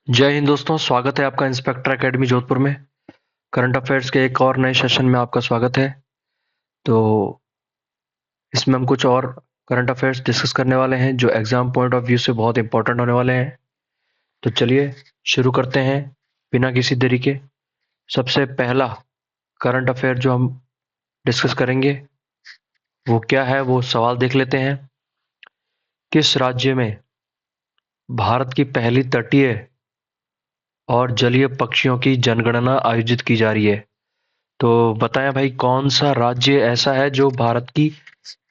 जय हिंद दोस्तों, स्वागत है आपका इंस्पेक्टर एकेडमी जोधपुर में। करंट अफेयर्स के एक और नए सेशन में आपका स्वागत है। तो इसमें हम कुछ और करंट अफेयर्स डिस्कस करने वाले हैं जो एग्जाम पॉइंट ऑफ व्यू से बहुत इंपॉर्टेंट होने वाले हैं। तो चलिए शुरू करते हैं बिना किसी देरी के। सबसे पहला करंट अफेयर जो हम डिस्कस करेंगे वो क्या है, वो सवाल देख लेते हैं। किस राज्य में भारत की पहली तटीय और जलीय पक्षियों की जनगणना आयोजित की जा रही है? तो बताएं भाई, कौन सा राज्य ऐसा है जो भारत की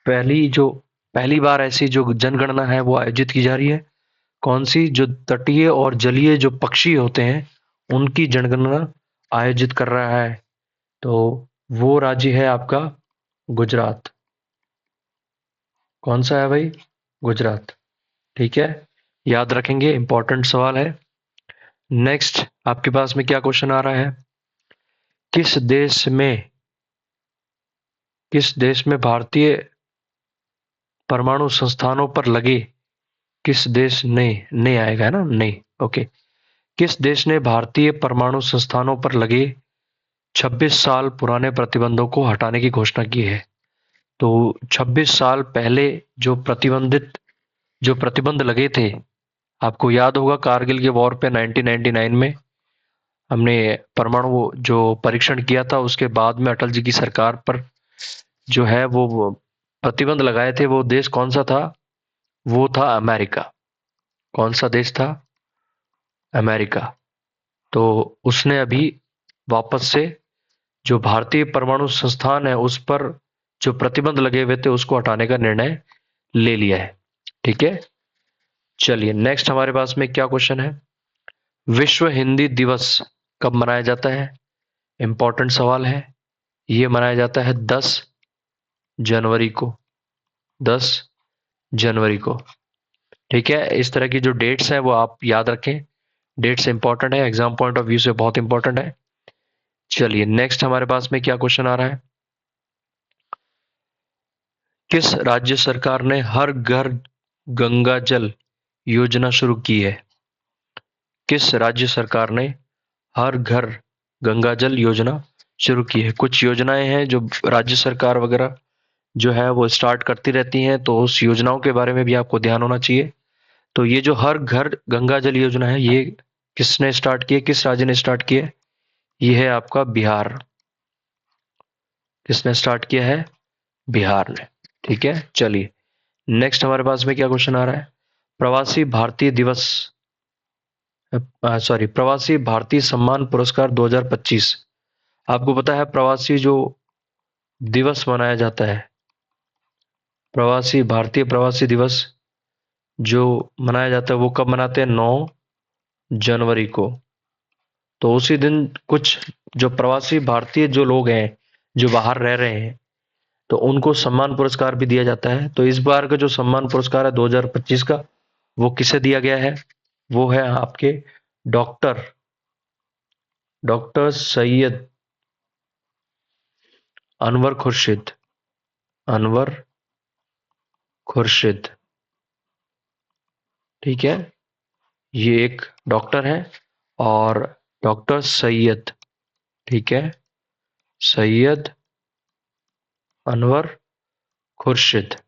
पहली बार ऐसी जो जनगणना है वो आयोजित की जा रही है? कौन सी जो तटीय और जलीय जो पक्षी होते हैं उनकी जनगणना आयोजित कर रहा है? तो वो राज्य है आपका गुजरात। कौन सा है भाई? गुजरात। ठीक है, याद रखेंगे, इंपॉर्टेंट सवाल है। नेक्स्ट आपके पास में क्या क्वेश्चन आ रहा है? किस देश में किस देश में भारतीय परमाणु संस्थानों पर लगे किस देश ने नहीं आएगा, है ना, नहीं, ओके। किस देश ने भारतीय परमाणु संस्थानों पर लगे 26 साल पुराने प्रतिबंधों को हटाने की घोषणा की है? तो 26 साल पहले जो प्रतिबंध लगे थे, आपको याद होगा कारगिल के वॉर पे 1999 में हमने परमाणु जो परीक्षण किया था, उसके बाद में अटल जी की सरकार पर जो है वो प्रतिबंध लगाए थे। वो देश कौन सा था? वो था अमेरिका। कौन सा देश था? अमेरिका। तो उसने अभी वापस से जो भारतीय परमाणु संस्थान है उस पर जो प्रतिबंध लगे हुए थे उसको हटाने का निर्णय ले लिया है। ठीक है, चलिए नेक्स्ट हमारे पास में क्या क्वेश्चन है? विश्व हिंदी दिवस कब मनाया जाता है? इंपॉर्टेंट सवाल है। ये मनाया जाता है 10 जनवरी को। 10 जनवरी को। ठीक है, इस तरह की जो डेट्स हैं वो आप याद रखें। डेट्स इंपॉर्टेंट है, एग्जाम पॉइंट ऑफ व्यू से बहुत इंपॉर्टेंट है। चलिए नेक्स्ट हमारे पास में क्या क्वेश्चन आ रहा है? किस राज्य सरकार ने हर घर गंगा जल योजना शुरू की है? किस राज्य सरकार ने हर घर गंगा जल योजना शुरू की है? कुछ योजनाएं हैं जो राज्य सरकार वगैरह जो है वो स्टार्ट करती रहती हैं, तो उस योजनाओं के बारे में भी आपको ध्यान होना चाहिए। तो ये जो हर घर गंगा जल योजना है, ये किसने स्टार्ट की है, किस राज्य ने स्टार्ट की है? ये है आपका बिहार। किसने स्टार्ट किया है? बिहार ने। ठीक है, चलिए नेक्स्ट हमारे पास में क्या क्वेश्चन आ रहा है? प्रवासी भारतीय दिवस सॉरी, प्रवासी भारतीय सम्मान पुरस्कार 2025। आपको पता है प्रवासी जो दिवस मनाया जाता है, प्रवासी दिवस जो मनाया जाता है वो कब मनाते हैं? 9 जनवरी को। तो उसी दिन कुछ जो प्रवासी भारतीय जो लोग हैं जो बाहर रह रहे हैं, तो उनको सम्मान पुरस्कार भी दिया जाता है। तो इस बार का जो सम्मान पुरस्कार है 2025 का, वो किसे दिया गया है? वो है आपके डॉक्टर डॉक्टर सैयद अनवर खुर्शीद। अनवर खुर्शीद। ठीक है, ये एक डॉक्टर है। और डॉक्टर सैयद, ठीक है, सैयद अनवर खुर्शीद।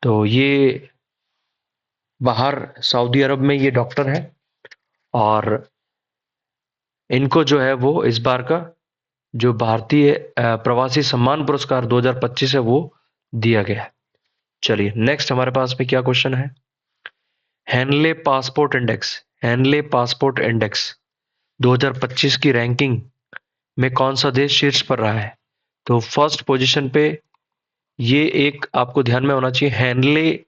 तो ये बाहर सऊदी अरब में ये डॉक्टर है, और इनको जो है वो इस बार का जो भारतीय प्रवासी सम्मान पुरस्कार 2025 है वो दिया गया है। चलिए नेक्स्ट हमारे पास में क्या क्वेश्चन है? Henley passport index Henley passport index 2025 की रैंकिंग में कौन सा देश शीर्ष पर रहा है? तो फर्स्ट पोजीशन पे, ये एक आपको ध्यान में होना चाहिए, हेनले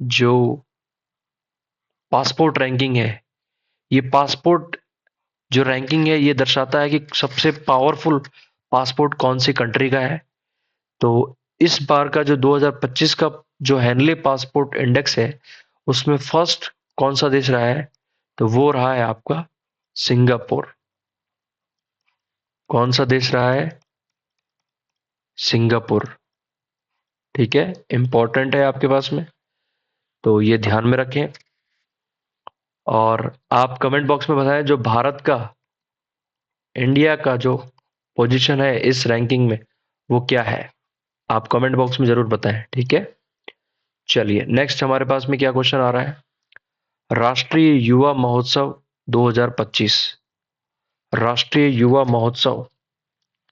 जो पासपोर्ट रैंकिंग है, ये पासपोर्ट जो रैंकिंग है ये दर्शाता है कि सबसे पावरफुल पासपोर्ट कौन सी कंट्री का है। तो इस बार का जो 2025 का जो हेनले पासपोर्ट इंडेक्स है, उसमें फर्स्ट कौन सा देश रहा है? तो वो रहा है आपका सिंगापुर। कौन सा देश रहा है? सिंगापुर। ठीक है, इंपॉर्टेंट है आपके पास में। तो ये ध्यान में रखें। और आप कमेंट बॉक्स में बताएं जो भारत का, इंडिया का जो पोजीशन है इस रैंकिंग में वो क्या है, आप कमेंट बॉक्स में जरूर बताएं, ठीक है। चलिए नेक्स्ट हमारे पास में क्या क्वेश्चन आ रहा है। राष्ट्रीय युवा महोत्सव 2025, राष्ट्रीय युवा महोत्सव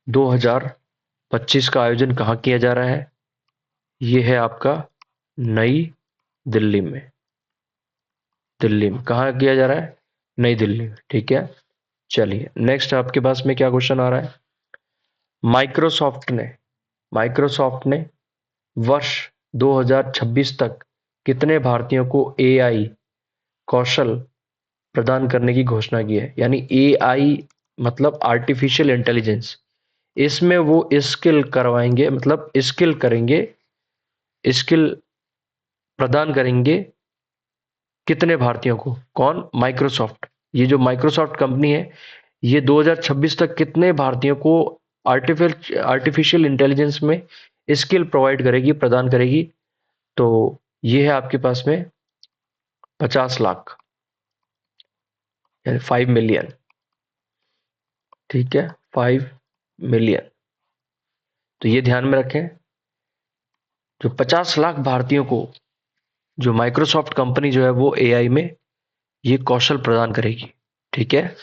2025 का आयोजन कहाँ किया जा रहा है। ये है आपका नई दिल्ली में। दिल्ली में कहाँ किया जा रहा है, नई दिल्ली में, ठीक है। चलिए नेक्स्ट आपके पास में क्या क्वेश्चन आ रहा है। माइक्रोसॉफ्ट ने, माइक्रोसॉफ्ट ने वर्ष 2026 तक कितने भारतीयों को एआई कौशल प्रदान करने की घोषणा की है। यानी एआई मतलब आर्टिफिशियल इंटेलिजेंस, इसमें वो स्किल करवाएंगे, मतलब स्किल करेंगे, स्किल प्रदान करेंगे कितने भारतीयों को, कौन, माइक्रोसॉफ्ट। ये जो माइक्रोसॉफ्ट कंपनी है ये 2026 तक कितने भारतीयों को आर्टिफिशियल इंटेलिजेंस में स्किल प्रोवाइड करेगी, प्रदान करेगी। तो ये है आपके पास में 50 लाख, यानी 5 मिलियन, ठीक है, 5 मिलियन। तो ये ध्यान में रखें, जो 50 लाख भारतीयों को जो माइक्रोसॉफ्ट कंपनी जो है वो एआई में ये कौशल प्रदान करेगी, ठीक है।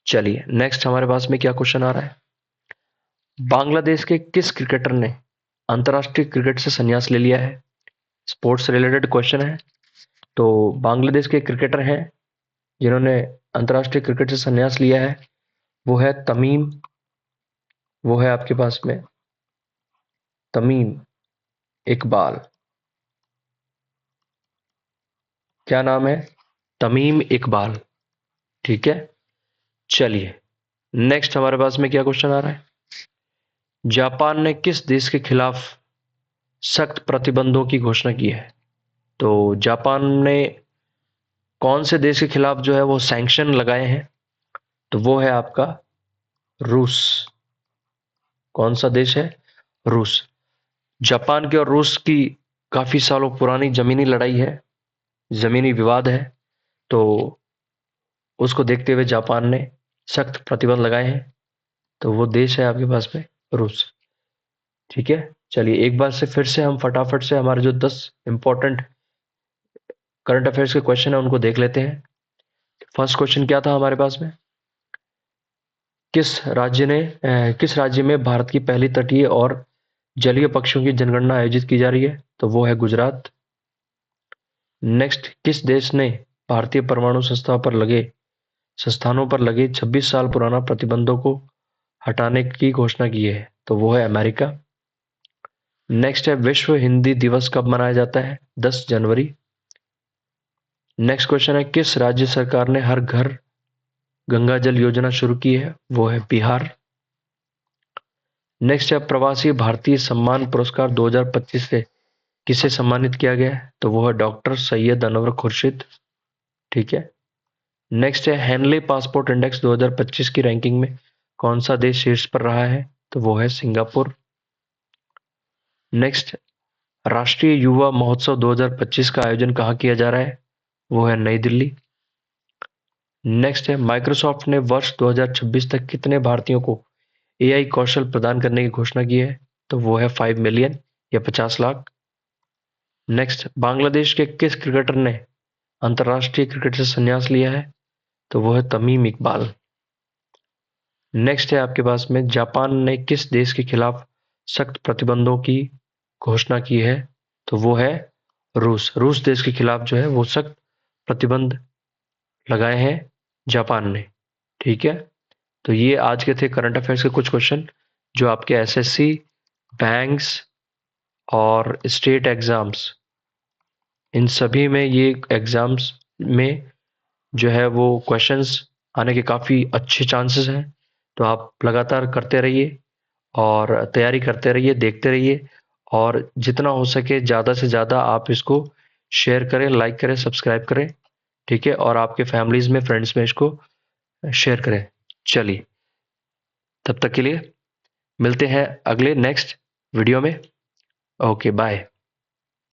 चलिए नेक्स्ट हमारे पास में क्या क्वेश्चन आ रहा है। बांग्लादेश के किस क्रिकेटर ने अंतरराष्ट्रीय क्रिकेट से संन्यास ले लिया है। स्पोर्ट्स रिलेटेड क्वेश्चन है। तो बांग्लादेश के क्रिकेटर हैं जिन्होंने अंतरराष्ट्रीय क्रिकेट से संन्यास लिया है, वो है तमीम, वो है आपके पास में तमीम इकबाल। क्या नाम है, तमीम इकबाल, ठीक है। चलिए नेक्स्ट हमारे पास में क्या क्वेश्चन आ रहा है। जापान ने किस देश के खिलाफ सख्त प्रतिबंधों की घोषणा की है। तो जापान ने कौन से देश के खिलाफ जो है वो सैंक्शन लगाए हैं। तो वो है आपका रूस। कौन सा देश है, रूस। जापान के और रूस की काफी सालों पुरानी जमीनी लड़ाई है, जमीनी विवाद है। तो उसको देखते हुए जापान ने सख्त प्रतिबंध लगाए हैं। तो वो देश है आपके पास में रूस, ठीक है। चलिए एक बार से फिर से हम फटाफट से हमारे जो 10 इंपॉर्टेंट करंट अफेयर्स के क्वेश्चन है उनको देख लेते हैं। फर्स्ट क्वेश्चन क्या था हमारे पास में, किस राज्य में भारत की पहली तटीय और जलीय पक्षियों की जनगणना आयोजित की जा रही है। तो वो है गुजरात। नेक्स्ट, किस देश ने भारतीय परमाणु संस्थानों पर लगे 26 साल पुराना प्रतिबंधों को हटाने की घोषणा की है। तो वो है अमेरिका। नेक्स्ट है, विश्व हिंदी दिवस कब मनाया जाता है। 10 जनवरी। नेक्स्ट क्वेश्चन है, किस राज्य सरकार ने हर घर गंगा जल योजना शुरू की है। वो है बिहार। नेक्स्ट है, प्रवासी भारतीय सम्मान पुरस्कार 2025 से किसे सम्मानित किया गया है। तो वो है डॉक्टर सैयद अनवर खुर्शीद, ठीक है। नेक्स्ट है, हेनले पासपोर्ट इंडेक्स 2025 की रैंकिंग में कौन सा देश शीर्ष पर रहा है। तो वो है सिंगापुर। नेक्स्ट, राष्ट्रीय युवा महोत्सव 2025 का आयोजन कहाँ किया जा रहा है। वो है नई दिल्ली। नेक्स्ट है, माइक्रोसॉफ्ट ने वर्ष 2026 तक कितने भारतीयों को एआई कौशल प्रदान करने की घोषणा की है। तो वो है 5 मिलियन या 50 लाख। नेक्स्ट, बांग्लादेश के किस क्रिकेटर ने अंतरराष्ट्रीय क्रिकेट से संन्यास लिया है। तो वो है तमीम इकबाल। नेक्स्ट है आपके पास में, जापान ने किस देश के खिलाफ सख्त प्रतिबंधों की घोषणा की है। तो वो है रूस। रूस देश के खिलाफ जो है वो सख्त प्रतिबंध लगाए हैं जापान ने, ठीक है। तो ये आज के थे करंट अफेयर्स के कुछ क्वेश्चन जो आपके एसएससी, बैंक्स और स्टेट एग्जाम्स, इन सभी में ये एग्जाम्स में जो है वो क्वेश्चंस आने के काफ़ी अच्छे चांसेस हैं। तो आप लगातार करते रहिए और तैयारी करते रहिए, देखते रहिए, और जितना हो सके ज़्यादा से ज़्यादा आप इसको शेयर करें, लाइक करें, सब्सक्राइब करें, ठीक है। और आपके फैमिलीज में, फ्रेंड्स में इसको शेयर करें। चलिए तब तक के लिए मिलते हैं अगले नेक्स्ट वीडियो में। Okay bye.